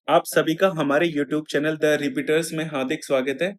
आप सभी का हमारे YouTube चैनल द रिपीटर्स में हार्दिक स्वागत है।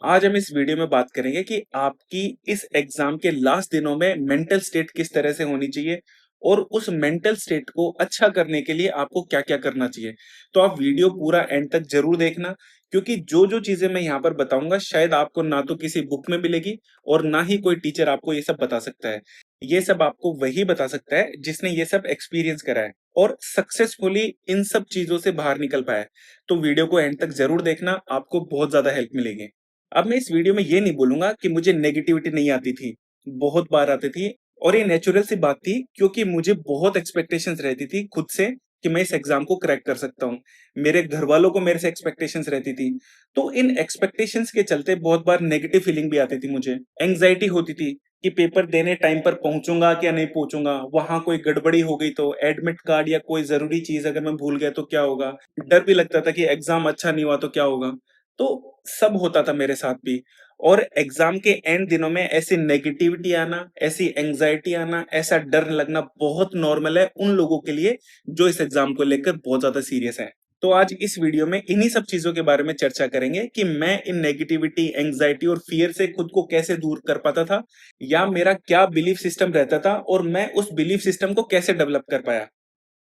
आज हम इस वीडियो में बात करेंगे कि आपकी इस एग्जाम के लास्ट दिनों में मेंटल स्टेट किस तरह से होनी चाहिए और उस मेंटल स्टेट को अच्छा करने के लिए आपको क्या-क्या करना चाहिए। तो आप वीडियो पूरा एंड तक जरूर देखना, क्योंकि जो-जो चीजें मैं यहाँ पर बताऊंगा शायद आपको ना तो किसी बुक में मिलेगी और ना ही कोई टीचर आपको ये सब बता सकता है। ये सब आपको वही बता सकता है जिसने ये सब एक्सपीरियंस करा है और सक्सेसफुली इन सब चीजों से बाहर निकल पाया है। तो वीडियो को एंड तक जरूर देखना, आपको बहुत ज्यादा हेल्प मिलेगी। अब मैं इस वीडियो में ये नहीं बोलूंगा कि मुझे नेगेटिविटी नहीं आती थी, बहुत बार आती थी और ये नेचुरल सी बात थी, क्योंकि मुझे बहुत एक्सपेक्टेशंस रहती थी खुद से कि मैं इस एग्जाम को क्रैक कर सकता हूँ। मेरे घर वालों को मेरे से एक्सपेक्टेशंस रहती थी, तो इन एक्सपेक्टेशंस के चलते बहुत बार नेगेटिव फीलिंग भी आती थी, मुझे एंग्जाइटी होती थी कि पेपर देने टाइम पर पहुंचूंगा क्या नहीं पहुंचूंगा, वहां कोई गड़बड़ी हो गई तो एडमिट कार्ड या कोई जरूरी चीज अगर मैं भूल गया तो क्या होगा। डर भी लगता था कि एग्जाम अच्छा नहीं हुआ तो क्या होगा। तो सब होता था मेरे साथ भी। और एग्जाम के एंड दिनों में ऐसी नेगेटिविटी आना, ऐसी एंग्जाइटी आना, ऐसा डर लगना बहुत नॉर्मल है उन लोगों के लिए जो इस एग्जाम को लेकर बहुत ज्यादा सीरियस है। तो आज इस वीडियो में इन्हीं सब चीजों के बारे में चर्चा करेंगे कि मैं इन नेगेटिविटी, एंग्जाइटी और फियर से खुद को कैसे दूर कर पाता था, या मेरा क्या बिलीफ सिस्टम रहता था और मैं उस बिलीफ सिस्टम को कैसे डेवलप कर पाया।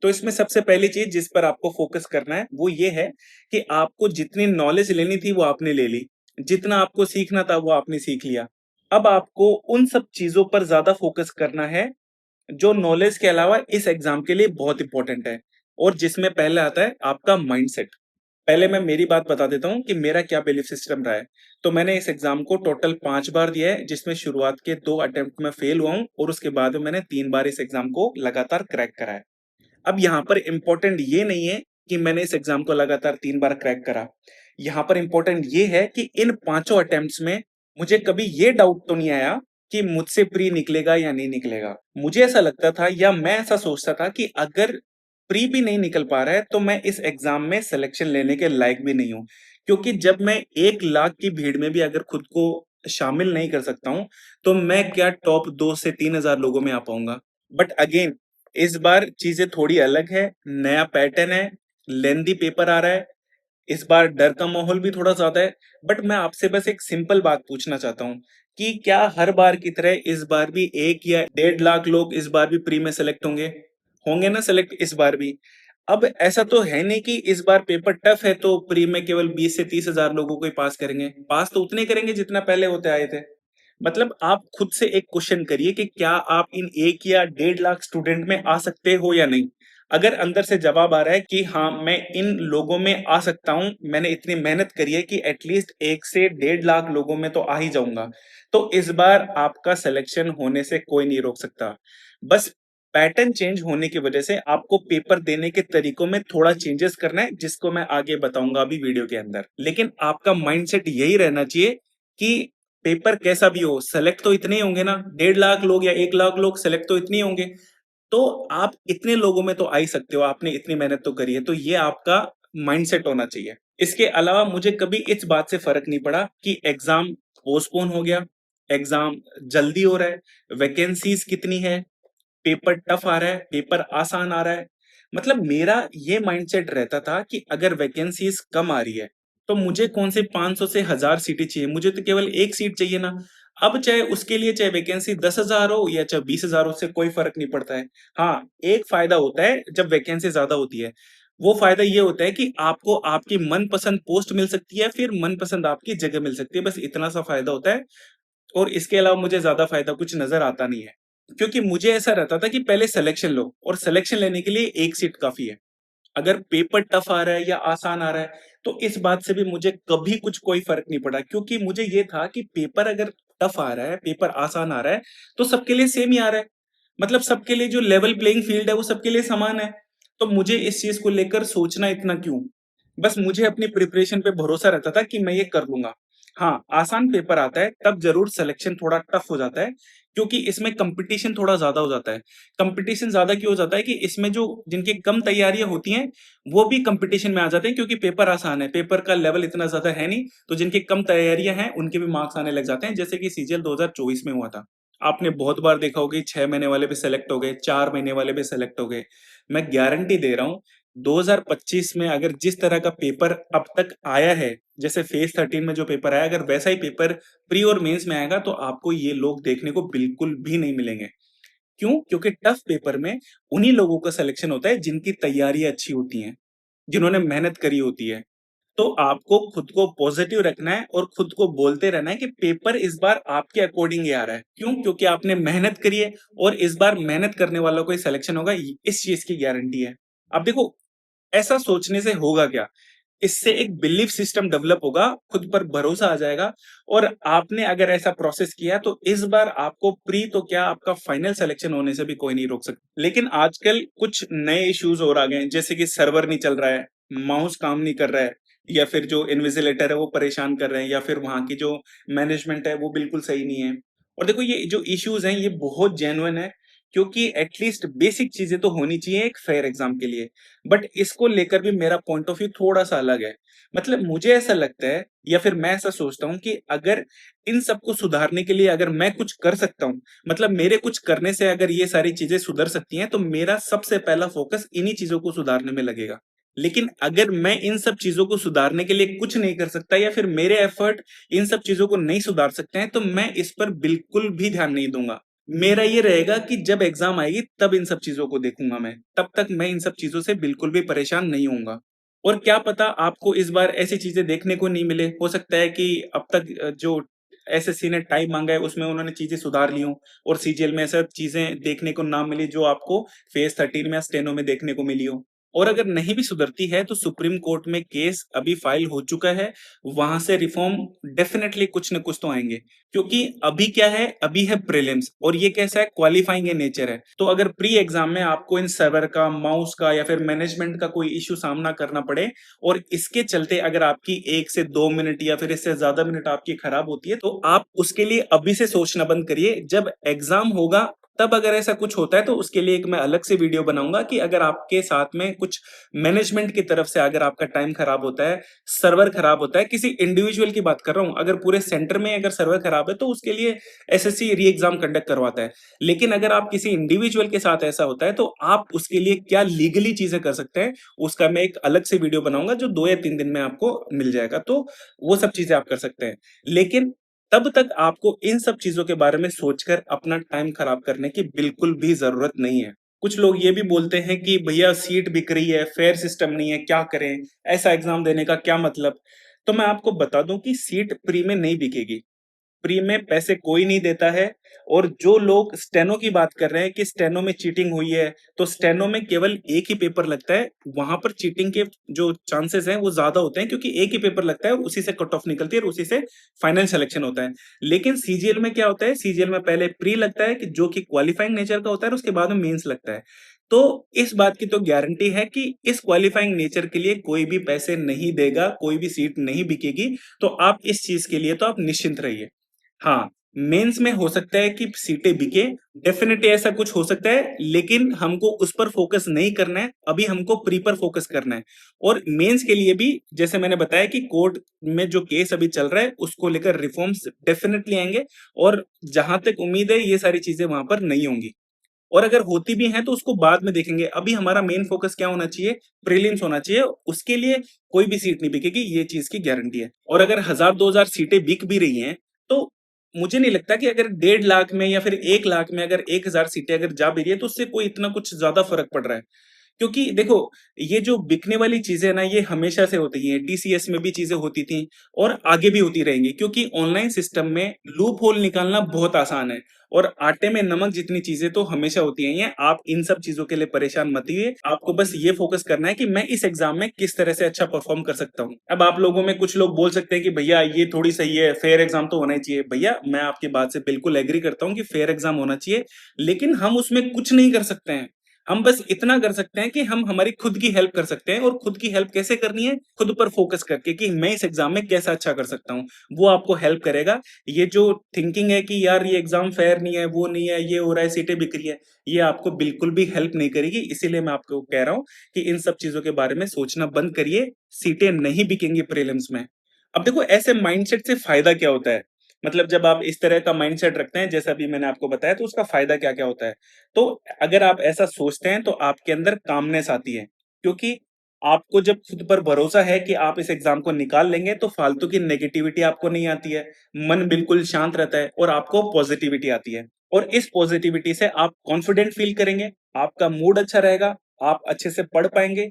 तो इसमें सबसे पहली चीज जिस पर आपको फोकस करना है वो ये है कि आपको जितनी नॉलेज लेनी थी वो आपने ले ली, जितना आपको सीखना था वो आपने सीख लिया। अब आपको उन सब चीजों पर ज्यादा फोकस करना है जो नॉलेज के अलावा इस एग्जाम के लिए बहुत इंपॉर्टेंट है, और जिसमें पहले आता है आपका माइंडसेट। पहले मैं मेरी बात बता देता हूँ कि मेरा क्या बिलीफ सिस्टम रहा है। तो मैंने इस एग्जाम को टोटल 5 बार दिया है, जिसमें शुरुआत के 2 अटेम्प्ट में फेल हुआ हूँ और उसके बाद में मैंने 3 बार इस एग्जाम को लगातार क्रैक करा है। अब यहाँ पर इंपॉर्टेंट ये नहीं है कि मैंने इस एग्जाम को लगातार 3 बार क्रैक करा। यहाँ पर इंपॉर्टेंट ये है कि इन 5 अटेम्प्ट्स में मुझे कभी ये डाउट तो नहीं आया कि मुझसे प्री निकलेगा या नहीं निकलेगा। मुझे ऐसा लगता था या मैं ऐसा सोचता था कि अगर प्री भी नहीं निकल पा रहा है तो मैं इस एग्जाम में सिलेक्शन लेने के लायक भी नहीं हूँ, क्योंकि जब मैं 1 लाख की भीड़ में भी अगर खुद को शामिल नहीं कर सकता हूँ तो मैं क्या टॉप 2 से 3 हजार लोगों में आ पाऊंगा। बट अगेन, इस बार चीजें थोड़ी अलग है, नया पैटर्न है, लेंदी पेपर आ रहा है, इस बार डर का माहौल भी थोड़ा ज्यादा है। बट मैं आपसे बस एक सिंपल बात पूछना चाहता हूँ कि क्या हर बार की तरह इस बार भी 1 या 1.5 लाख लोग इस बार भी प्री में सेलेक्ट होंगे? होंगे ना सेलेक्ट इस बार भी? अब ऐसा तो है नहीं कि इस बार पेपर टफ है तो प्री में केवल 20 से 30 हजार लोगों को ही पास करेंगे। पास तो उतने करेंगे जितना पहले होते आए थे। मतलब आप खुद से एक क्वेश्चन करिए कि क्या आप इन 1 या 1.5 लाख स्टूडेंट में आ सकते हो या नहीं। अगर अंदर से जवाब आ रहा है कि हाँ मैं इन लोगों में आ सकता हूं, मैंने इतनी मेहनत करी है कि एटलीस्ट 1 से 1.5 लाख लोगों में तो आ ही जाऊंगा, तो इस बार आपका सिलेक्शन होने से कोई नहीं रोक सकता। बस पैटर्न चेंज होने की वजह से आपको पेपर देने के तरीकों में थोड़ा चेंजेस करना है, जिसको मैं आगे बताऊंगा अभी वीडियो के अंदर। लेकिन आपका माइंडसेट यही रहना चाहिए कि पेपर कैसा भी हो, सेलेक्ट तो इतने ही होंगे ना, 1.5 लाख लोग या 1 लाख लोग सेलेक्ट तो इतने ही होंगे। तो आप इतने लोगों में तो आ ही सकते हो, आपने इतनी मेहनत तो करी है, तो ये आपका माइंडसेट होना चाहिए। इसके अलावा मुझे कभी इस बात से फर्क नहीं पड़ा कि एग्जाम पोस्टपोन हो गया, एग्जाम जल्दी हो रहा है, वैकेंसीज कितनी है, पेपर टफ आ रहा है, पेपर आसान आ रहा है। मतलब मेरा ये माइंडसेट रहता था कि अगर वैकेंसीज कम आ रही है तो मुझे कौन से 500 से 1000 सीटें चाहिए, मुझे तो केवल एक सीट चाहिए ना। अब चाहे उसके लिए चाहे वैकेंसी 10,000 हो या चाहे 20,000, उससे कोई फर्क नहीं पड़ता है। हाँ, एक फायदा होता है जब वैकेंसी ज्यादा होती है, वो फायदा ये होता है कि आपको आपकी मनपसंद पोस्ट मिल सकती है, फिर मनपसंद आपकी जगह मिल सकती है, बस इतना सा फायदा होता है। और इसके अलावा मुझे ज्यादा फायदा कुछ नजर आता नहीं है, क्योंकि मुझे ऐसा रहता था कि पहले सिलेक्शन लो, और सिलेक्शन लेने के लिए एक सीट काफी है। अगर पेपर टफ आ रहा है या आसान आ रहा है तो इस बात से भी मुझे कभी कुछ कोई फर्क नहीं पड़ा, क्योंकि मुझे ये था कि पेपर अगर टफ आ रहा है, पेपर आसान आ रहा है, तो सबके लिए सेम ही आ रहा है। मतलब सबके लिए जो लेवल प्लेइंग फील्ड है वो सबके लिए समान है। तो मुझे इस चीज को लेकर सोचना इतना क्यों। बस मुझे अपनी प्रिपरेशन पे भरोसा रहता था कि मैं ये कर लूंगा। हाँ, आसान पेपर आता है तब जरूर सिलेक्शन थोड़ा टफ हो जाता है, क्योंकि इसमें कंपटीशन थोड़ा ज्यादा हो जाता है। कंपटीशन ज्यादा क्यों हो जाता है कि इसमें जो जिनकी कम तैयारियां होती हैं वो भी कंपटीशन में आ जाते हैं, क्योंकि पेपर आसान है, पेपर का लेवल इतना ज्यादा है नहीं, तो जिनकी कम तैयारियां हैं उनके भी मार्क्स आने लग जाते हैं, जैसे कि सीजीएल 2024 में हुआ था। आपने बहुत बार देखा होगा कि 6 महीने वाले भी सेलेक्ट हो गए, 4 महीने वाले भी सेलेक्ट हो गए। मैं गारंटी दे रहा हूं 2025 में अगर जिस तरह का पेपर अब तक आया है, जैसे फेज 13 में जो पेपर आया, अगर वैसा ही पेपर प्री और मेंस में आएगा तो आपको ये लोग देखने को बिल्कुल भी नहीं मिलेंगे। क्यों? क्योंकि टफ पेपर में उन्हीं लोगों का सिलेक्शन होता है जिनकी तैयारियां अच्छी होती हैं, जिन्होंने मेहनत करी होती है। तो आपको खुद को पॉजिटिव रखना है और खुद को बोलते रहना है कि पेपर इस बार आपके अकॉर्डिंग ही आ रहा है। क्यों? क्योंकि आपने मेहनत करी है और इस बार मेहनत करने वालों को ही सिलेक्शन होगा, इस चीज की गारंटी है। अब देखो, ऐसा सोचने से होगा क्या? इससे एक बिलीफ सिस्टम डेवलप होगा, खुद पर भरोसा आ जाएगा और आपने अगर ऐसा प्रोसेस किया तो इस बार आपको प्री तो क्या, आपका फाइनल सिलेक्शन होने से भी कोई नहीं रोक सकता। लेकिन आजकल कुछ नए इश्यूज और आ गए हैं, जैसे कि सर्वर नहीं चल रहा है, माउस काम नहीं कर रहा है, या फिर जो इन्विजिलेटर है वो परेशान कर रहे हैं, या फिर वहां की जो मैनेजमेंट है वो बिल्कुल सही नहीं है। और देखो, ये जो इश्यूज हैं ये बहुत जेन्युइन है, क्योंकि एटलीस्ट बेसिक चीजें तो होनी चाहिए एक फेयर एग्जाम के लिए। बट इसको लेकर भी मेरा पॉइंट ऑफ व्यू थोड़ा सा अलग है। मतलब मुझे ऐसा लगता है, या फिर मैं ऐसा सोचता हूँ कि अगर इन सबको सुधारने के लिए अगर मैं कुछ कर सकता हूँ, मतलब मेरे कुछ करने से अगर ये सारी चीजें सुधर सकती हैं, तो मेरा सबसे पहला फोकस इन्हीं चीजों को सुधारने में लगेगा। लेकिन अगर मैं इन सब चीजों को सुधारने के लिए कुछ नहीं कर सकता, या फिर मेरे एफर्ट इन सब चीजों को नहीं सुधार सकते हैं, तो मैं इस पर बिल्कुल भी ध्यान नहीं दूंगा। मेरा ये रहेगा कि जब एग्जाम आएगी तब इन सब चीजों को देखूंगा मैं, तब तक मैं इन सब चीजों से बिल्कुल भी परेशान नहीं होऊंगा। और क्या पता आपको इस बार ऐसी चीजें देखने को नहीं मिले, हो सकता है कि अब तक जो एसएससी ने टाइम मांगा है उसमें उन्होंने चीजें सुधार ली हों, और सीजीएल में ऐसा चीजें देखने को ना मिली जो आपको फेज 13 में या स्टेनो में देखने को मिली हो। और अगर नहीं भी सुधरती है तो सुप्रीम कोर्ट में केस अभी फाइल हो चुका है, वहां से रिफॉर्म डेफिनेटली कुछ न कुछ तो आएंगे। क्योंकि अभी क्या है, अभी है प्रीलिम्स, और ये कैसा है, क्वालिफाइंग इन नेचर है। तो अगर प्री एग्जाम में आपको इन सर्वर का, माउस का या फिर मैनेजमेंट का कोई इश्यू सामना करना पड़े, और इसके चलते अगर आपकी 1 से 2 मिनट या फिर इससे ज्यादा मिनट आपकी खराब होती है, तो आप उसके लिए अभी से सोचना बंद करिए। जब एग्जाम होगा तब अगर ऐसा कुछ होता है तो उसके लिए एक मैं अलग से वीडियो बनाऊंगा कि अगर आपके साथ में कुछ मैनेजमेंट की तरफ से अगर आपका टाइम खराब होता है, सर्वर खराब होता है, किसी इंडिविजुअल की बात कर रहा हूं, अगर पूरे सेंटर में अगर सर्वर खराब है तो उसके लिए एसएससी री एग्जाम कंडक्ट करवाता है। लेकिन अगर आप किसी इंडिविजुअल के साथ ऐसा होता है तो आप उसके लिए क्या लीगली चीजें कर सकते हैं, उसका मैं एक अलग से वीडियो बनाऊंगा जो 2 या 3 दिन में आपको मिल जाएगा। तो वो सब चीजें आप कर सकते हैं। लेकिन तब तक आपको इन सब चीजों के बारे में सोचकर अपना टाइम खराब करने की बिल्कुल भी जरूरत नहीं है। कुछ लोग ये भी बोलते हैं कि भैया सीट बिक रही है, फेयर सिस्टम नहीं है, क्या करें, ऐसा एग्जाम देने का क्या मतलब। तो मैं आपको बता दूं कि सीट प्री में नहीं बिकेगी। प्री में पैसे कोई नहीं देता है। और जो लोग स्टेनो की बात कर रहे हैं कि स्टेनो में चीटिंग हुई है, तो स्टेनो में केवल एक ही पेपर लगता है, वहां पर चीटिंग के जो चांसेस हैं वो ज्यादा होते हैं, क्योंकि एक ही पेपर लगता है और उसी से कट ऑफ निकलती है और उसी से फाइनल सिलेक्शन होता है। लेकिन सीजीएल में क्या होता है, सीजीएल में पहले प्री लगता है कि जो कि क्वालिफाइंग नेचर का होता है, और उसके बाद में मेंस लगता है। तो इस बात की तो गारंटी है कि इस क्वालिफाइंग नेचर के लिए कोई भी पैसे नहीं देगा, कोई भी सीट नहीं बिकेगी। तो आप इस चीज के लिए तो आप निश्चिंत रहिए। हाँ, मेंस में हो सकता है कि सीटें बिके, डेफिनेटली ऐसा कुछ हो सकता है, लेकिन हमको उस पर फोकस नहीं करना है, अभी हमको प्री पर फोकस करना है। और मेंस के लिए भी जैसे मैंने बताया कि कोर्ट में जो केस अभी चल रहा है उसको लेकर रिफॉर्म्स डेफिनेटली आएंगे, और जहां तक उम्मीद है ये सारी चीजें वहां पर नहीं होंगी। और अगर होती भी हैं तो उसको बाद में देखेंगे। अभी हमारा मेन फोकस क्या होना चाहिए, प्रीलिम्स होना चाहिए, उसके लिए कोई भी सीट नहीं बिकेगी, ये चीज की गारंटी है। और अगर 1000-2000 सीटें बिक भी रही हैं, तो मुझे नहीं लगता कि अगर 1.5 लाख में या फिर 1 लाख में अगर 1000 सीटें अगर जा भी रही है तो उससे कोई इतना कुछ ज्यादा फर्क पड़ रहा है। क्योंकि देखो, ये जो बिकने वाली चीजें है ना, ये हमेशा से होती हैं, टीसीएस में भी चीजें होती थी और आगे भी होती रहेंगी, क्योंकि ऑनलाइन सिस्टम में लूप होल निकालना बहुत आसान है। और आटे में नमक जितनी चीजें तो हमेशा होती हैं। ये आप इन सब चीजों के लिए परेशान मत होइए, आपको बस ये फोकस करना है कि मैं इस एग्जाम में किस तरह से अच्छा परफॉर्म कर सकता हूँ। अब आप लोगों में कुछ लोग बोल सकते हैं कि भैया ये थोड़ी सही है, फेयर एग्जाम तो होना ही चाहिए। भैया मैं आपकी बात से बिल्कुल एग्री करता हूँ कि फेयर एग्जाम होना चाहिए, लेकिन हम उसमें कुछ नहीं कर सकते हैं। हम बस इतना कर सकते हैं कि हम हमारी खुद की हेल्प कर सकते हैं। और खुद की हेल्प कैसे करनी है, खुद पर फोकस करके कि मैं इस एग्जाम में कैसा अच्छा कर सकता हूँ, वो आपको हेल्प करेगा। ये जो थिंकिंग है कि यार ये एग्जाम फेयर नहीं है, वो नहीं है, ये हो रहा है, सीटें बिक रही है, ये आपको बिल्कुल भी हेल्प नहीं करेगी। इसीलिए मैं आपको कह रहा हूँ कि इन सब चीजों के बारे में सोचना बंद करिए, सीटें नहीं बिकेंगी प्रीलिम्स में। अब देखो, ऐसे माइंडसेट से फायदा क्या होता है, मतलब जब आप इस तरह का माइंडसेट रखते हैं जैसा भी मैंने आपको बताया, तो उसका फायदा क्या क्या होता है। तो अगर आप ऐसा सोचते हैं तो आपके अंदर कामनेस आती है, क्योंकि आपको जब खुद पर भरोसा है कि आप इस एग्जाम को निकाल लेंगे तो फालतू की नेगेटिविटी आपको नहीं आती है, मन बिल्कुल शांत रहता है और आपको पॉजिटिविटी आती है। और इस पॉजिटिविटी से आप कॉन्फिडेंट फील करेंगे, आपका मूड अच्छा रहेगा, आप अच्छे से पढ़ पाएंगे,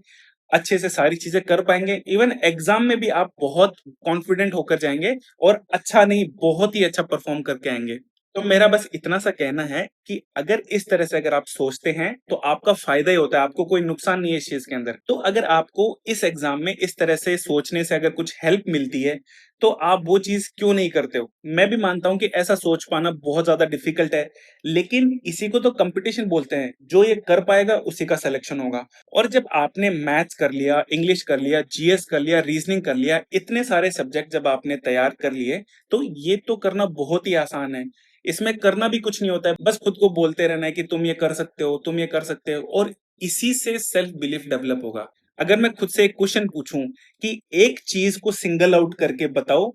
अच्छे से सारी चीजें कर पाएंगे। इवन एग्जाम में भी आप बहुत कॉन्फिडेंट होकर जाएंगे और अच्छा नहीं, बहुत ही अच्छा परफॉर्म करके आएंगे। तो मेरा बस इतना सा कहना है कि अगर इस तरह से अगर आप सोचते हैं तो आपका फायदा ही होता है, आपको कोई नुकसान नहीं है इस चीज के अंदर। तो अगर आपको इस एग्जाम में इस तरह से सोचने से अगर कुछ हेल्प मिलती है तो आप वो चीज क्यों नहीं करते हो। मैं भी मानता हूं कि ऐसा सोच पाना बहुत ज्यादा डिफिकल्ट है, लेकिन इसी को तो कंपटीशन बोलते हैं, जो ये कर पाएगा उसी का सिलेक्शन होगा। और जब आपने मैथ्स कर लिया, इंग्लिश कर लिया, जीएस कर लिया, रीजनिंग कर लिया, इतने सारे सब्जेक्ट जब आपने तैयार कर लिए तो ये तो करना बहुत ही आसान है। इसमें करना भी कुछ नहीं होता है, बस खुद को बोलते रहना है कि तुम ये कर सकते हो, तुम ये कर सकते हो, और इसी से सेल्फ बिलीफ डेवलप होगा। अगर मैं खुद से एक क्वेश्चन पूछूं कि एक चीज को सिंगल आउट करके बताओ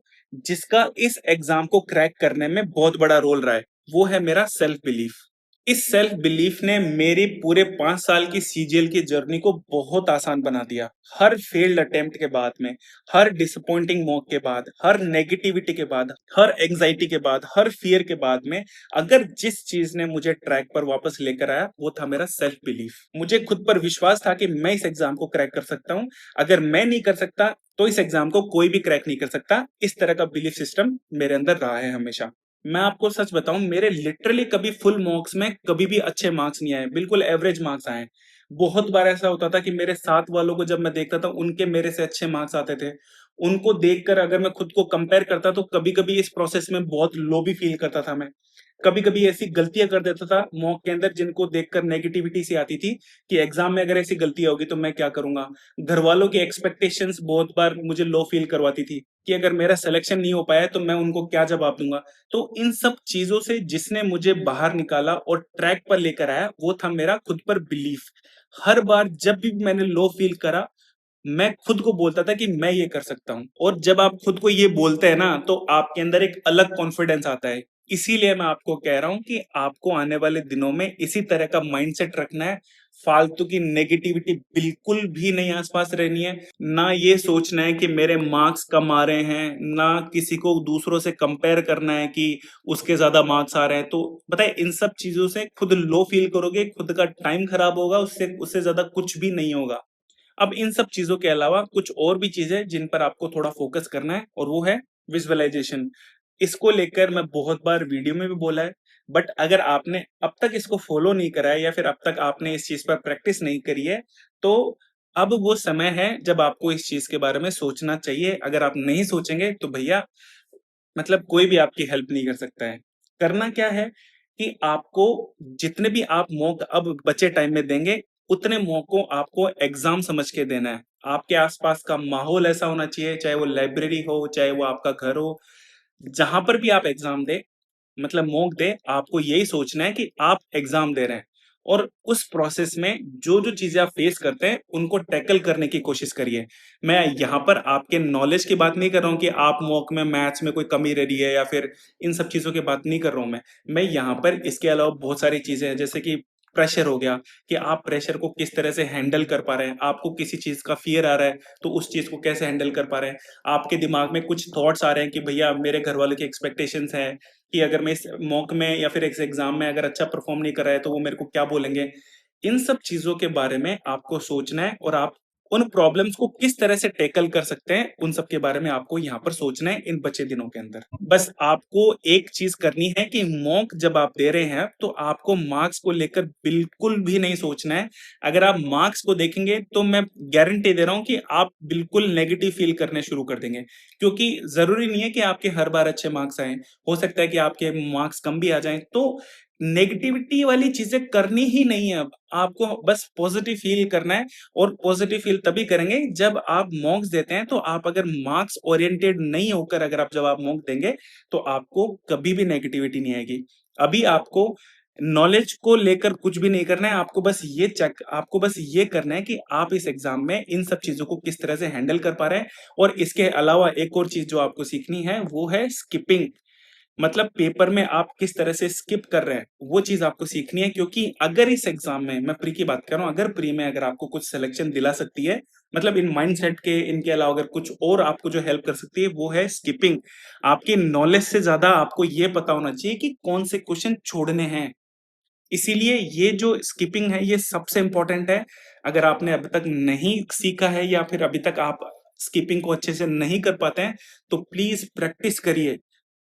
जिसका इस एग्जाम को क्रैक करने में बहुत बड़ा रोल रहा है, वो है मेरा सेल्फ बिलीफ। इस सेल्फ बिलीफ ने मेरे पूरे 5 साल की सीजीएल की जर्नी को बहुत आसान बना दिया। हर फेल्ड अटेम्प्ट के बाद में, हर डिसअपॉइंटिंग मॉक के बाद, हर नेगेटिविटी के बाद, हर एंजाइटी के बाद, हर फियर के बाद में, अगर जिस चीज ने मुझे ट्रैक पर वापस लेकर आया वो था मेरा सेल्फ बिलीफ। मुझे खुद पर विश्वास था कि मैं इस एग्जाम को क्रैक कर सकता हूं। अगर मैं नहीं कर सकता तो इस एग्जाम को कोई भी क्रैक नहीं कर सकता। इस तरह का बिलीफ सिस्टम मेरे अंदर रहा है हमेशा। मैं आपको सच बताऊं, मेरे लिटरली कभी फुल मार्क्स में कभी भी अच्छे मार्क्स नहीं आए, बिल्कुल एवरेज मार्क्स आए। बहुत बार ऐसा होता था कि मेरे साथ वालों को जब मैं देखता था उनके मेरे से अच्छे मार्क्स आते थे। उनको देखकर अगर मैं खुद को कंपेयर करता तो कभी कभी इस प्रोसेस में बहुत लो भी फील करता था मैं। कभी कभी ऐसी गलतियां कर देता था मॉक के अंदर जिनको देखकर नेगेटिविटी सी आती थी कि एग्जाम में अगर ऐसी गलतियां होगी तो मैं क्या करूंगा। घर वालों की एक्सपेक्टेशंस बहुत बार मुझे लो फील करवाती थी कि अगर मेरा सिलेक्शन नहीं हो पाया तो मैं उनको क्या जवाब दूंगा। तो इन सब चीजों से जिसने मुझे बाहर निकाला और ट्रैक पर लेकर आया वो था मेरा खुद पर बिलीफ। हर बार जब भी मैंने लो फील करा मैं खुद को बोलता था कि मैं ये कर सकता हूँ। और जब आप खुद को ये बोलते हैं ना तो आपके अंदर एक अलग कॉन्फिडेंस आता है। इसीलिए मैं आपको कह रहा हूं कि आपको आने वाले दिनों में इसी तरह का माइंडसेट रखना है। फालतू की नेगेटिविटी बिल्कुल भी नहीं आसपास रहनी है। ना ये सोचना है कि मेरे मार्क्स कम आ रहे हैं, ना किसी को दूसरों से कंपेयर करना है कि उसके ज्यादा मार्क्स आ रहे हैं। तो बताए इन सब चीजों से खुद लो फील करोगे, खुद का टाइम खराब होगा, उससे उससे ज्यादा कुछ भी नहीं होगा। अब इन सब चीजों के अलावा कुछ और भी चीजें जिन पर आपको थोड़ा फोकस करना है और वो है विजुअलाइजेशन। इसको लेकर मैं बहुत बार वीडियो में भी बोला है, बट अगर आपने अब तक इसको फॉलो नहीं करा है या फिर अब तक आपने इस चीज पर प्रैक्टिस नहीं करी है तो अब वो समय है जब आपको इस चीज के बारे में सोचना चाहिए। अगर आप नहीं सोचेंगे तो भैया मतलब कोई भी आपकी हेल्प नहीं कर सकता है। करना क्या है कि आपको जितने भी आप मौक अब बचे टाइम में देंगे उतने मौकों आपको एग्जाम समझ के देना है। आपके आसपास का माहौल ऐसा होना चाहिए, चाहे वो लाइब्रेरी हो, चाहे वो आपका घर हो, जहां पर भी आप एग्जाम दे मतलब मॉक दे, आपको यही सोचना है कि आप एग्जाम दे रहे हैं। और उस प्रोसेस में जो जो चीजें आप फेस करते हैं उनको टैकल करने की कोशिश करिए। मैं यहाँ पर आपके नॉलेज की बात नहीं कर रहा हूँ कि आप मॉक में मैथ्स में कोई कमी रह रही है या फिर इन सब चीजों की बात नहीं कर रहा हूँ मैं यहाँ पर इसके अलावा बहुत सारी चीजें हैं जैसे कि प्रेशर हो गया, कि आप प्रेशर को किस तरह से हैंडल कर पा रहे हैं। आपको किसी चीज का फियर आ रहा है तो उस चीज को कैसे हैंडल कर पा रहे हैं। आपके दिमाग में कुछ थॉट्स आ रहे हैं कि भैया मेरे घर वालों की एक्सपेक्टेशंस है कि अगर मैं इस मॉक में या फिर इस एग्जाम में अगर अच्छा परफॉर्म नहीं कर रहा है तो वो मेरे को क्या बोलेंगे। इन सब चीजों के बारे में आपको सोचना है और आप उन प्रॉब्लम्स को किस तरह से टैकल कर सकते हैं उन सब के बारे में आपको यहाँ पर सोचना है इन बचे दिनों के अंदर। बस आपको एक चीज करनी है कि मॉक जब आप दे रहे हैं तो आपको मार्क्स को लेकर बिल्कुल भी नहीं सोचना है। अगर आप मार्क्स को देखेंगे तो मैं गारंटी दे रहा हूं कि आप बिल्कुल नेगेटिव फील करने शुरू कर देंगे, क्योंकि जरूरी नहीं है कि आपके हर बार अच्छे मार्क्स आए, हो सकता है कि आपके मार्क्स कम भी आ जाएं। तो नेगेटिविटी वाली चीजें करनी ही नहीं है। अब आपको बस पॉजिटिव फील करना है। और पॉजिटिव फील तभी करेंगे जब आप मॉक्स देते हैं तो आप अगर मार्क्स ओरिएंटेड नहीं होकर अगर आप जब आप मॉक देंगे तो आपको कभी भी नेगेटिविटी नहीं आएगी। अभी आपको नॉलेज को लेकर कुछ भी नहीं करना है, आपको बस ये करना है कि आप इस एग्जाम में इन सब चीजों को किस तरह से हैंडल कर पा रहे हैं। और इसके अलावा एक और चीज जो आपको सीखनी है वो है स्किपिंग। मतलब पेपर में आप किस तरह से स्किप कर रहे हैं, वो चीज़ आपको सीखनी है, क्योंकि अगर इस एग्ज़ाम में, मैं प्री की बात कर रहा हूँ, अगर प्री में अगर आपको कुछ सिलेक्शन दिला सकती है, मतलब इन माइंडसेट के इनके अलावा अगर कुछ और आपको जो हेल्प कर सकती है, वो है स्किपिंग। आपकी नॉलेज से ज़्यादा आपको ये पता होना चाहिए कि कौन से क्वेश्चन छोड़ने हैं। इसीलिए ये जो स्किपिंग है, ये सबसे इम्पोर्टेंट है। अगर आपने अभी तक नहीं सीखा है या फिर अभी तक आप स्किपिंग को अच्छे से नहीं कर पाते हैं, तो प्लीज़ प्रैक्टिस करिए।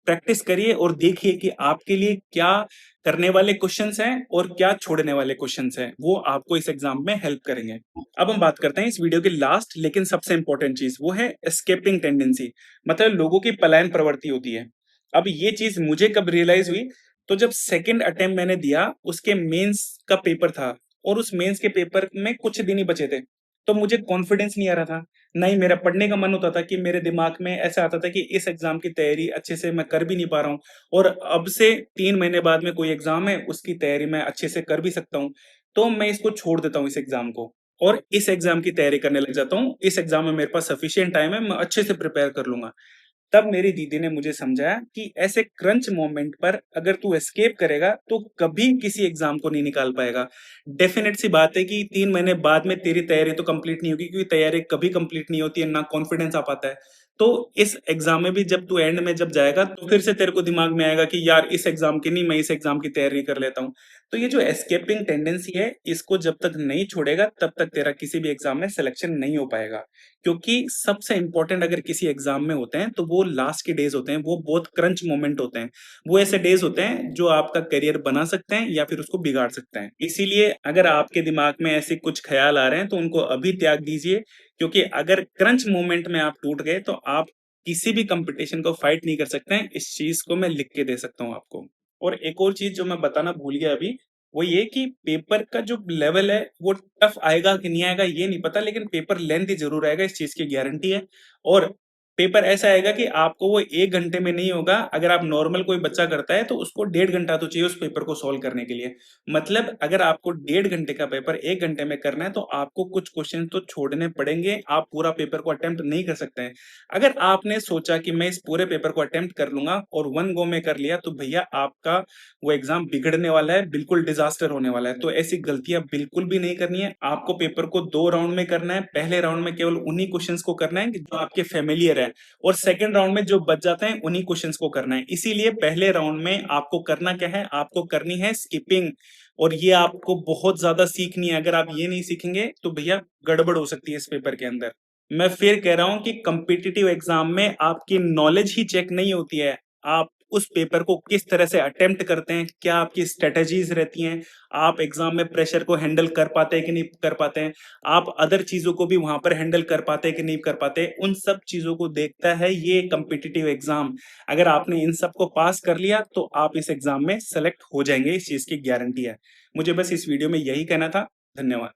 प्रैक्टिस करिए और देखिए कि आपके लिए क्या करने वाले क्वेश्चन्स हैं और क्या छोड़ने वाले क्वेश्चन्स हैं। वो आपको इस एग्ज़ाम में हेल्प करेंगे। अब हम बात करते हैं इस वीडियो की लास्ट लेकिन सबसे इम्पोर्टेंट चीज़, वो है एस्केपिंग टेंडेंसी। मतलब लोगों की पलायन प्रवृत्ति होती है। अब ये चीज़ मुझे कब रियलाइज़ हुई, तो जब सेकंड अटेम्प्ट मैंने दिया, उसके मेंस का पेपर था और उस मेंस के पेपर में कुछ दिन ही बचे थे। तो मुझे कॉन्फिडेंस नहीं आ रहा था, ना ही मेरा पढ़ने का मन होता था, कि मेरे दिमाग में ऐसा आता था कि इस एग्ज़ाम की तैयारी अच्छे से मैं कर भी नहीं पा रहा हूँ और अब से 3 महीने बाद में कोई एग्ज़ाम है, उसकी तैयारी मैं अच्छे से कर भी सकता हूँ। तो मैं इसको छोड़ देता हूँ इस एग्ज़ाम को और इस एग्ज़ाम की तैयारी करने लग जाता हूँ। इस एग्ज़ाम में मेरे पास सफिशिएंट टाइम है, मैं अच्छे से प्रिपेयर कर लूँगा। तब मेरी दीदी ने मुझे समझाया कि ऐसे क्रंच मोमेंट पर अगर तू एस्केप करेगा तो कभी किसी एग्जाम को नहीं निकाल पाएगा। डेफिनेट सी बात है कि 3 महीने बाद में तेरी तैयारी तो कंप्लीट नहीं होगी, क्योंकि तैयारी कभी कंप्लीट नहीं होती है, ना कॉन्फिडेंस आ पाता है। तो इस एग्जाम में भी जब तू एंड में जब जाएगा तो फिर से तेरे को दिमाग में आएगा कि यार इस एग्जाम की नहीं, मैं इस एग्जाम की तैयारी कर लेता हूँ। तो ये जो एस्केपिंग टेंडेंसी है, इसको जब तक नहीं छोड़ेगा तब तक तेरा किसी भी एग्जाम में सिलेक्शन नहीं हो पाएगा। क्योंकि सबसे इंपॉर्टेंट अगर किसी एग्जाम में होते हैं तो वो लास्ट के डेज होते हैं, वो बहुत क्रंच मोमेंट होते हैं। वो ऐसे डेज होते हैं जो आपका करियर बना सकते हैं या फिर उसको बिगाड़ सकते हैं। इसीलिए अगर आपके दिमाग में ऐसे कुछ ख्याल आ रहे हैं तो उनको अभी त्याग दीजिए, क्योंकि अगर क्रंच मोमेंट में आप टूट गए तो आप किसी भी कंपटीशन को फाइट नहीं कर सकते हैं। इस चीज को मैं लिख के दे सकता हूँ आपको। और एक और चीज जो मैं बताना भूल गया अभी, वो ये कि पेपर का जो लेवल है वो टफ आएगा कि नहीं आएगा ये नहीं पता, लेकिन पेपर लेंथी जरूर आएगा, इस चीज की गारंटी है। और पेपर ऐसा आएगा कि आपको वो 1 घंटे में नहीं होगा। अगर आप नॉर्मल कोई बच्चा करता है तो उसको 1.5 घंटा तो चाहिए उस पेपर को सॉल्व करने के लिए। मतलब अगर आपको 1.5 घंटे का पेपर 1 घंटे में करना है तो आपको कुछ क्वेश्चन तो छोड़ने पड़ेंगे, आप पूरा पेपर को अटेम्प्ट नहीं कर सकते हैं। अगर आपने सोचा कि मैं इस पूरे पेपर को अटेम्प्ट कर लूंगा और वन गो में कर लिया, तो भैया आपका वो एग्जाम बिगड़ने वाला है, बिल्कुल डिजास्टर होने वाला है। तो ऐसी गलतियां बिल्कुल भी नहीं करनी है। आपको पेपर को 2 राउंड में करना है। पहले राउंड में केवल उन्हीं क्वेश्चंस को करना है जो आपके फेमिलियर है, और सेकंड राउंड में जो बच जाते हैं उन्हीं क्वेश्चंस को करना है। इसीलिए पहले राउंड में आपको करना क्या है, आपको करनी है स्किपिंग। और ये आपको बहुत ज्यादा सीखनी है। अगर आप ये नहीं सीखेंगे तो भैया गड़बड़ हो सकती है इस पेपर के अंदर। मैं फिर कह रहा हूं कि कॉम्पिटिटिव एग्जाम में आपकी नॉलेज ही चेक नहीं होती है, आप उस पेपर को किस तरह से अटेम्प्ट करते हैं, क्या आपकी स्ट्रेटजीज रहती हैं, आप एग्जाम में प्रेशर को हैंडल कर पाते हैं कि नहीं कर पाते हैं, आप अदर चीजों को भी वहां पर हैंडल कर पाते हैं कि नहीं कर पाते, उन सब चीजों को देखता है ये कॉम्पिटिटिव एग्जाम। अगर आपने इन सब को पास कर लिया तो आप इस एग्जाम में सेलेक्ट हो जाएंगे, इस चीज की गारंटी है। मुझे बस इस वीडियो में यही कहना था। धन्यवाद।